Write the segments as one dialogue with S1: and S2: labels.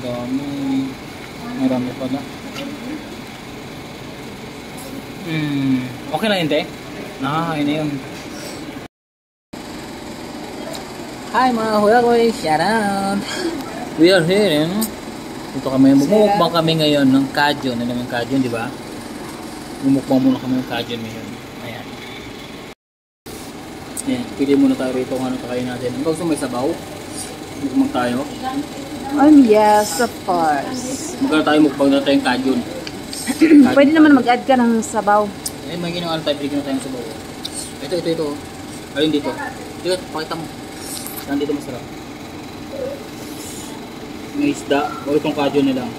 S1: dami. Marami pala. Okay lang yun, te? Nakakain na yun. Hi mga kuya ko, shout out! We are here, Ito kami, mumukbang kami ngayon ng Cajun. Ano yung Cajun, di ba? Mumukbang muna kami ng Cajun ngayon. Ayan. Ayan, pili muna tayo rito kung ano kakain natin. Ang gusto may sabaw? Mukbang tayo?
S2: Yes, of course.
S1: Magkano tayo mukbang na tayong Cajun?
S2: Pwede naman mag-add ka ng sabaw.
S1: Eh, may ginawa tayo, pili na tayong sabaw. Ito. Ayun dito. Dito, pakita mo. Saan dito masarap? May isda. O itong Cajun na lang.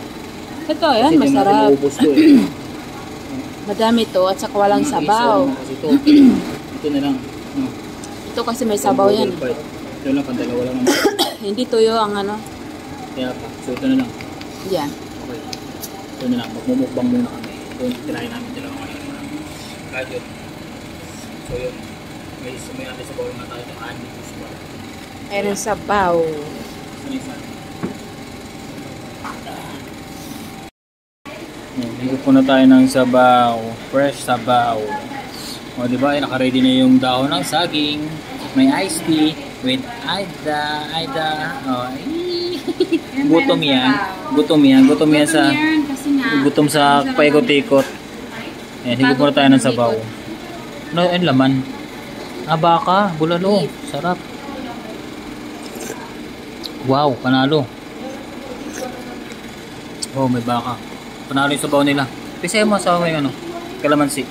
S2: Ito, yan, masarap.
S1: Kasi to, eh.
S2: Madami to at saka walang sabaw.
S1: Kasi ito na lang. No.
S2: Ito kasi may sabaw yan.
S1: Ito lang, pandalawa lang naman.
S2: Hindi tuyo ang ano.
S1: Kaya pa. So ito na lang.
S2: Yan.
S1: Okay. Ito na lang. Magmumukbang muna kami. Ito yung tirahin namin dalawa ngayon. Cajun. So yun. May natin sa bawal na tayo ng ani.
S2: Mayroon sabaw.
S1: Higop po na tayo ng sabaw. Fresh sabaw. O diba, naka-ready na yung dahon ng saging. May iced tea with Aida. O, gutom yan. Gutom sa gutom sa paikot-ikot. Ayan, higop muna tayo ng sabaw. Ano yung laman? Baka, bulalo. Sarap. Wow, panalo. Oh, may baka. Panalo yung sabaw nila. Kasi mo sa yung kalamansi.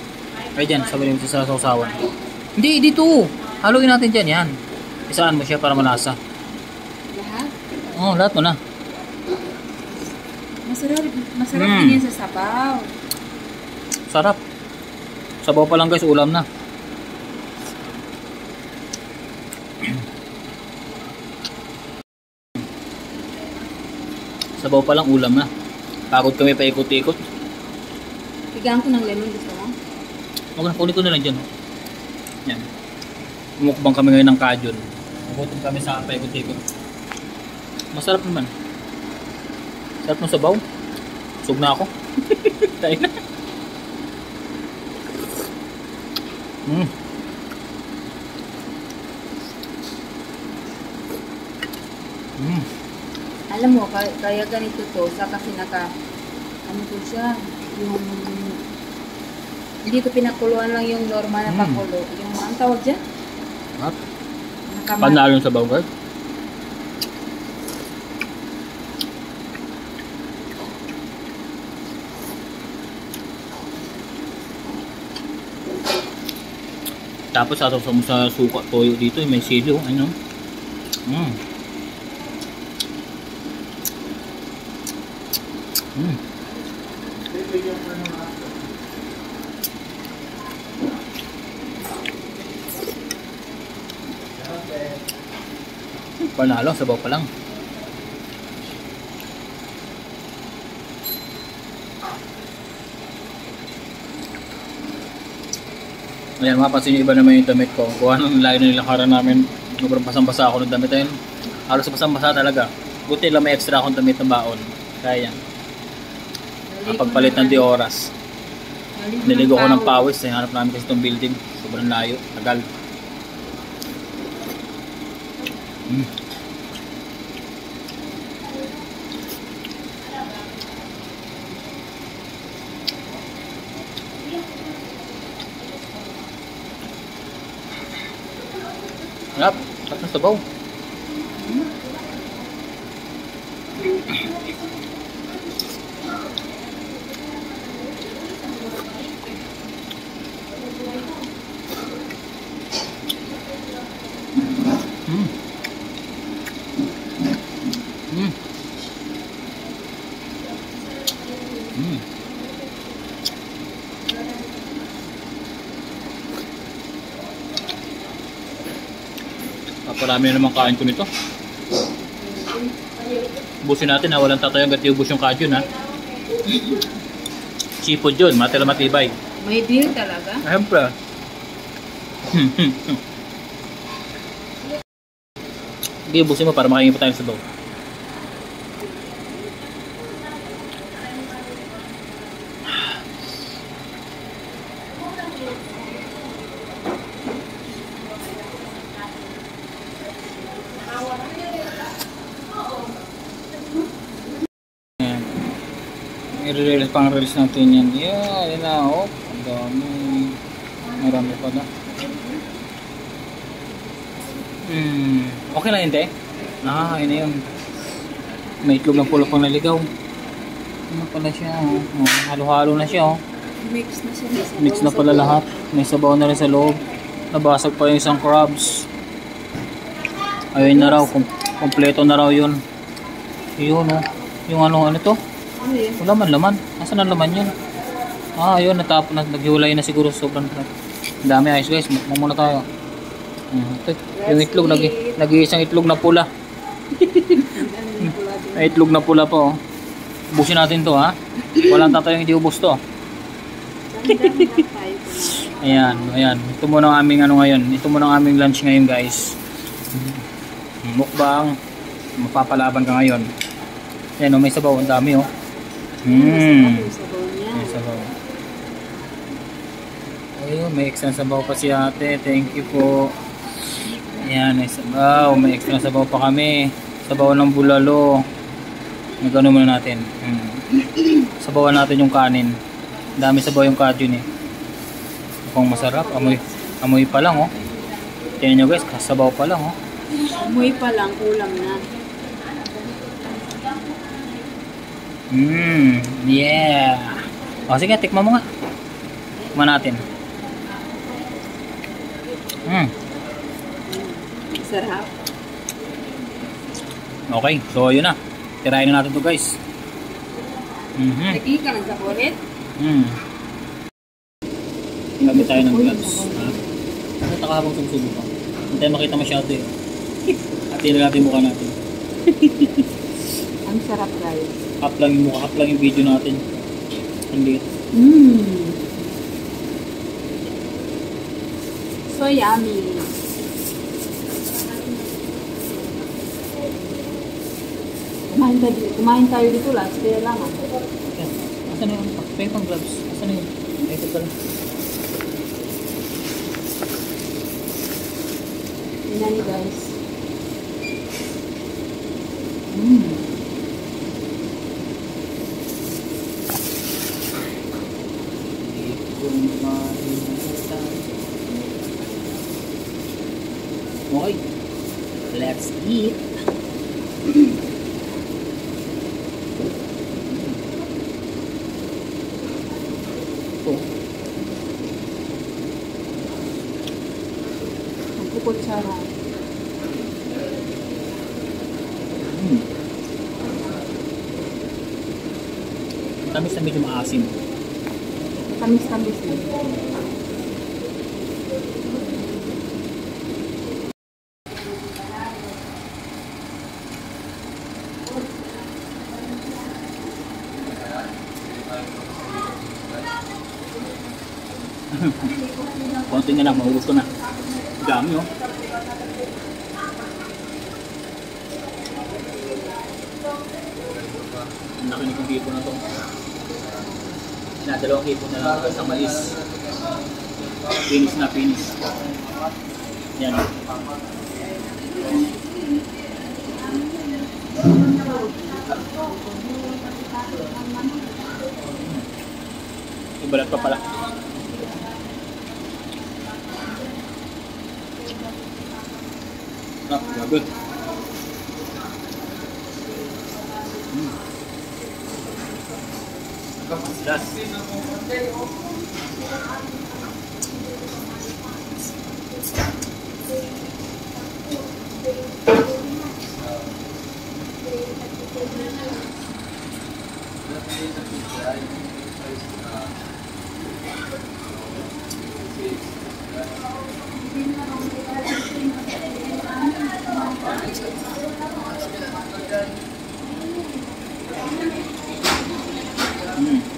S1: Ay dyan, sabi yung sa sausawan. Hindi, dito. Haluin natin dyan, yan. Isaan mo siya para malasa.
S2: Lahat?
S1: Oo, lahat mo na.
S2: Masarap din yan sa sabaw.
S1: Sarap. Sabaw pa lang guys, ulam na. Sabaw pa lang, ulam na. Pagod kami pa ikot-ikot.
S2: Bigyan ko ng lemon, gusto mo?
S1: Okay, kunin ko na lang dyan. Yan. Mukbang kami ngayon ng Cajun. Gutom kami sa paikot-ikot. Masarap naman. Sarap ng sabaw. Sug na ako. Tayo na.
S2: Alam mo, kaya ganito to, sa kasi ano to siya, yung, hindi to pinakuluan lang yung normal na pakulo. Yung, ang tawag dyan?
S1: What? Panalong sabaw guys. Tapos ato sa suka toyo dito, may sili, ano? Panalo, sabaw pa lang. Ayan, mapapansin nyo iba naman yung damit ko. Kuha nung layo na nilakaran namin. Sobrang basang-basa ako ng damit. Ayun, halos basang-basa talaga. Buti lang may extra akong damit ng baon. Kaya yan. Napagpalit ng di oras. Niligo ko ng pawis. Hanap namin kasi itong building. Sobrang layo. Tagal. Sarap. Sarap ng sabaw. Parami na naman kain ko nito. Busin natin ha, walang tatayo hanggat iubos yung Cajun ha. Seafood yun, matila matibay.
S2: May deal talaga?
S1: Siyempre. Sige, ubusin mo para makain pa tayo sa baw. I-release pang release natin yan. Yeah, yun na. Oh, ang dami. Marami pa na. Okay na yun, te? Ayun na yun. May itlog ng pula pang naligaw. Ano pala siya, oh. Halo-halo na siya, oh.
S2: Mix na siya.
S1: Mix na pala lahat. May sabaw na rin sa loob. Nabasag pa yung isang crabs. Ayun na raw, kompleto na raw yun. Yun, oh. Yung ano ito?
S2: Ano yun?
S1: Wala man laman. Nasaan ang laman yun? Ayun, naghiwalay na siguro sobrang. Ang dami ayos guys, mukha muna tayo. Yung itlog, nag-iisang itlog na pula. May itlog na pula pa, oh. Ubusin natin to, ha? Walang tatayong hindi ubos to. Ayan. Ito muna ang aming ano ngayon. Ito muna ang aming lunch ngayon, guys. Mukbang. Mapapalaban ka ngayon. Ayan, oh, may sabaw. Ang dami, oh. May sabaw. Ayun, may extra sabaw pa si ate. Thank you po. Ayan, may sabaw. May extra sabaw pa kami. Sabaw ng bulalo. Nagano muna natin. Sabawan natin yung kanin. Dami sabaw yung kajun, eh. Mukhang masarap. Amoy pa lang, oh. Tingnan nyo guys, kasabaw pa lang, oh.
S2: Amoy pa lang, kulang na.
S1: Yeah. O sige, tikman mo nga. Tikman natin.
S2: Sarap.
S1: Okay, so yun na. Tirahin na natin to guys.
S2: Nagiging ka ng saborit?
S1: Gamit tayo ng gloves. Nakita ka habang sumusubo pa. Hindi tayo makita masyado, eh. At tila natin mukha natin.
S2: Ang sarap guys.
S1: Half lang yung mukha, half lang yung video natin. Ang liit.
S2: So yummy. Kumain tayo dito last kaya lang.
S1: Asan na yun? Pwede pang gloves. Asan na yun? Ito pala.
S2: Yan ni guys.
S1: Okay. Let's eat.
S2: Kutsara.
S1: Tamis na medyo maasim.
S2: Tamis-tamis din.
S1: Konti na lang, maubos ko na. Dami, oh. Ang laki nitong hipo na to. Dalawang hipo na lang sa mais. Finish na, finish. Yan. Ibalat pa pala. Grabe.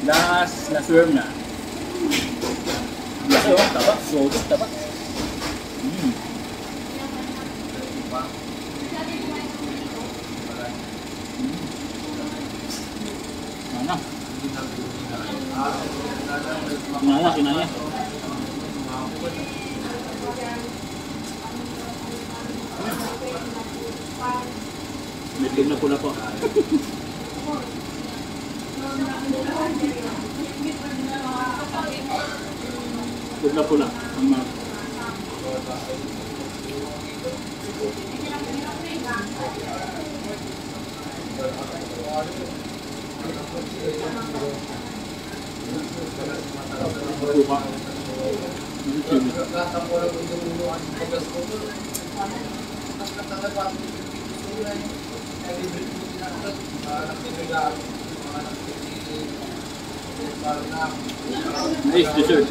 S1: Das. Last worm na. Laki, oh, taba, sobrang taba. Kinaya. May na pula po. Pula-pula. Lupa. Nice dessert.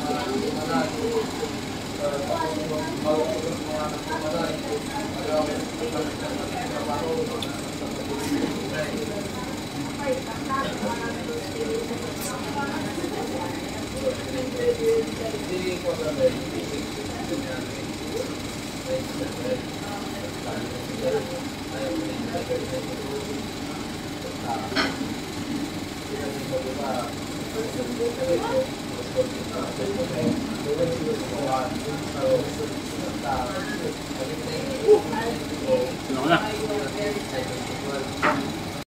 S1: Ano na?